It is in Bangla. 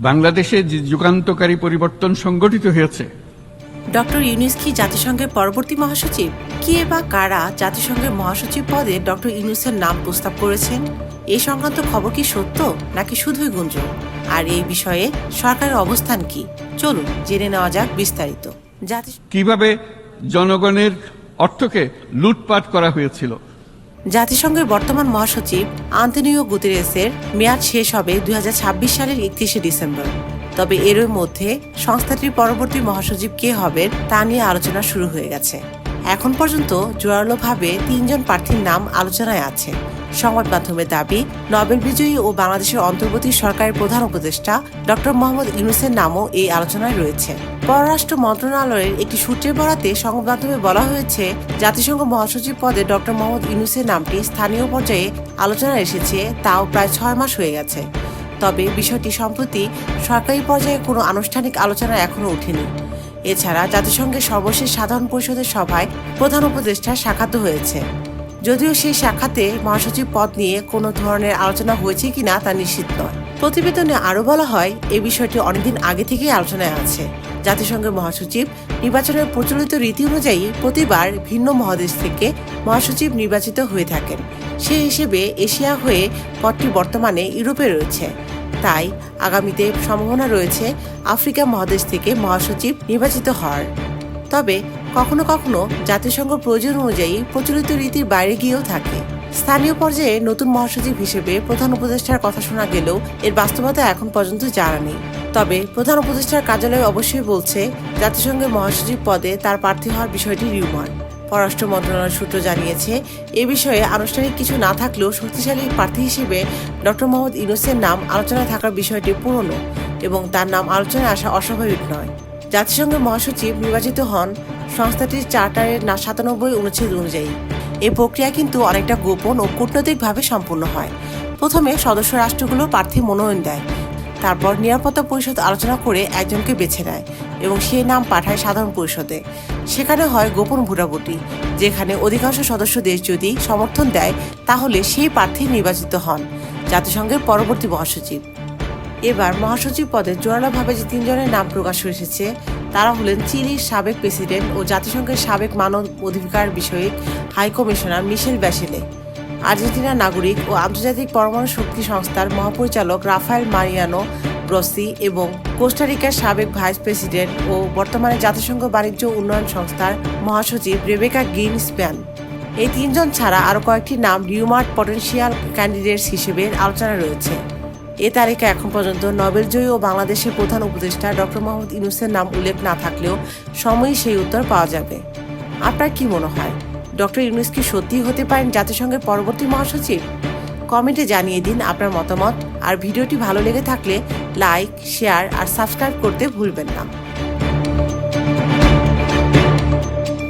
বাংলাদেশে যে যুগান্তকারী পরিবর্তন সংগঠিত হয়েছে। ডক্টর ইউনূস কি জাতিসংঘের পরবর্তী মহাসচিব? কে বা কারা জাতিসংঘের মহাসচিব পদে ডক্টর ইউনূসের নাম প্রস্তাব করেছেন? এই সংক্রান্ত খবর কি সত্য নাকি শুধুই গুঞ্জন? আর এই বিষয়ে সরকারের অবস্থান কি? চলুন জেনে নেওয়া যাক বিস্তারিত। কিভাবে জনগণের অর্থকে লুটপাট করা হয়েছিল। জাতিসংঘের বর্তমান মহাসচিব আন্তোনিও গুতেরেসের মেয়াদ শেষ হবে 2026 সালের 31শে ডিসেম্বর। তবে এর মধ্যে সংস্থাটির পরবর্তী মহাসচিব কে হবেন তা নিয়ে আলোচনা শুরু হয়ে গেছে। এখন পর্যন্ত জোরালোভাবে 3 জন প্রার্থীর নাম আলোচনায় আছে। সংবাদ মাধ্যমের দাবি, নোবেল বিজয়ী ও বাংলাদেশের অন্তর্বর্তী সরকারের প্রধান উপদেষ্টা ডক্টর মোহাম্মদ ইউনূসের নামও এই আলোচনায় রয়েছে। পররাষ্ট্র মন্ত্রণালয়ের একটি সূত্রের বরাতে সংবাদ মাধ্যমে বলা হয়েছে, জাতিসংঘ মহাসচিব পদে ডক্টর মোহাম্মদ ইউনূসের নামটি স্থানীয় পর্যায়ে আলোচনায় এসেছে, তাও প্রায় 6 মাস হয়ে গেছে। তবে বিষয়টি সম্প্রতি সরকারি পর্যায়ে কোনো আনুষ্ঠানিক আলোচনা এখনো ওঠেনি। এছাড়া জাতিসংঘের সর্বশেষ সাধারণ পরিষদের সভায় প্রধান উপদেষ্টার সাক্ষাৎ হয়েছে। যদিও সেই সাক্ষাতে মহাসচিব পদ নিয়ে কোনো ধরনের আলোচনা হয়েছে কিনা তা নিশ্চিত নয়। প্রতিবেদনে আরও বলা হয়, এই বিষয়টি অনেকদিন আগে থেকেই আলোচনায় আছে। জাতিসংঘের মহাসচিব নির্বাচনের প্রচলিত রীতি অনুযায়ী প্রতিবার ভিন্ন মহাদেশ থেকে মহাসচিব নির্বাচিত হয়ে থাকেন। সেই হিসেবে এশিয়া হয়ে পদটি বর্তমানে ইউরোপে রয়েছে। তাই আগামীতে সম্ভাবনা রয়েছে আফ্রিকা মহাদেশ থেকে মহাসচিব নির্বাচিত হওয়ার। তবে কখনো কখনো জাতিসংঘ প্রয়োজন অনুযায়ী প্রচলিত রীতির বাইরে গিয়েও থাকে। স্থানীয় পর্যায়ে নতুন মহাসচিব হিসেবে প্রধান উপদেষ্টার কথা শোনা গেলেও এর বাস্তবতা এখন পর্যন্ত জানা নেই। তবে প্রধান উপদেষ্টার কার্যালয় অবশ্যই বলছে, জাতিসংঘের মহাসচিব পদে তার প্রার্থী হওয়ার বিষয়টি রিউমার। পররাষ্ট্র মন্ত্রণালয়ের সূত্র জানিয়েছে, এ বিষয়ে আনুষ্ঠানিক কিছু না থাকলেও শক্তিশালী প্রার্থী হিসেবে ডক্টর মোহাম্মদ ইউনূসের নাম আলোচনায় থাকার বিষয়টি পুরনো এবং তার নাম আলোচনায় আসা অস্বাভাবিক নয়। জাতিসংঘের মহাসচিব নির্বাচিত হন সংস্থাটির চার্টারের 97 অনুচ্ছেদ অনুযায়ী। এই প্রক্রিয়া কিন্তু অনেকটা গোপন ও কূটনৈতিকভাবে সম্পূর্ণ হয়। প্রথমে সদস্য রাষ্ট্রগুলো প্রার্থী মনোনয়ন দেয়, তারপর নিরাপত্তা পরিষদ আলোচনা করে একজনকে বেছে নেয় এবং সেই নাম পাঠায় সাধারণ পরিষদে। সেখানে হয় গোপন ভোটাভুটি, যেখানে অধিকাংশ সদস্য দেশ যদি সমর্থন দেয় তাহলে সেই প্রার্থী নির্বাচিত হন জাতিসংঘের পরবর্তী মহাসচিব। এবার মহাসচিব পদে জোরালোভাবে যে 3 জনের নাম প্রকাশ এসেছে তারা হলেন চিলির সাবেক প্রেসিডেন্ট ও জাতিসংঘের সাবেক মানব অধিকার বিষয়ক হাই কমিশনার মিশেল ব্যাশেলে, আর্জেন্টিনার নাগরিক ও আন্তর্জাতিক পরমাণু শক্তি সংস্থার মহাপরিচালক রাফায়েল মারিয়ানো গ্রসি এবং কোস্টারিকার সাবেক ভাইস প্রেসিডেন্ট ও বর্তমানে জাতিসংঘ বাণিজ্য উন্নয়ন সংস্থার মহাসচিব রেবেকা গ্রিনস্প্যান। এই 3 জন ছাড়া আরও কয়েকটি নাম রিউমার্ড পটেনশিয়াল ক্যান্ডিডেটস হিসেবে আলোচনা রয়েছে। এ তালিকা এখন পর্যন্ত নোবেলজয়ী ও বাংলাদেশের প্রধান উপদেষ্টা ডক্টর মোহাম্মদ ইউনূসের নাম উল্লেখ না থাকলেও সময়ই সেই উত্তর পাওয়া যাবে। আপনার কি মনে হয়, ডক্টর ইউনূস কি সত্যিই হতে পারেন জাতিসংঘের পরবর্তী মহাসচিব? কমেন্টে জানিয়ে দিন আপনার মতামত। আর ভিডিওটি ভালো লেগে থাকলে লাইক, শেয়ার আর সাবস্ক্রাইব করতে ভুলবেন না।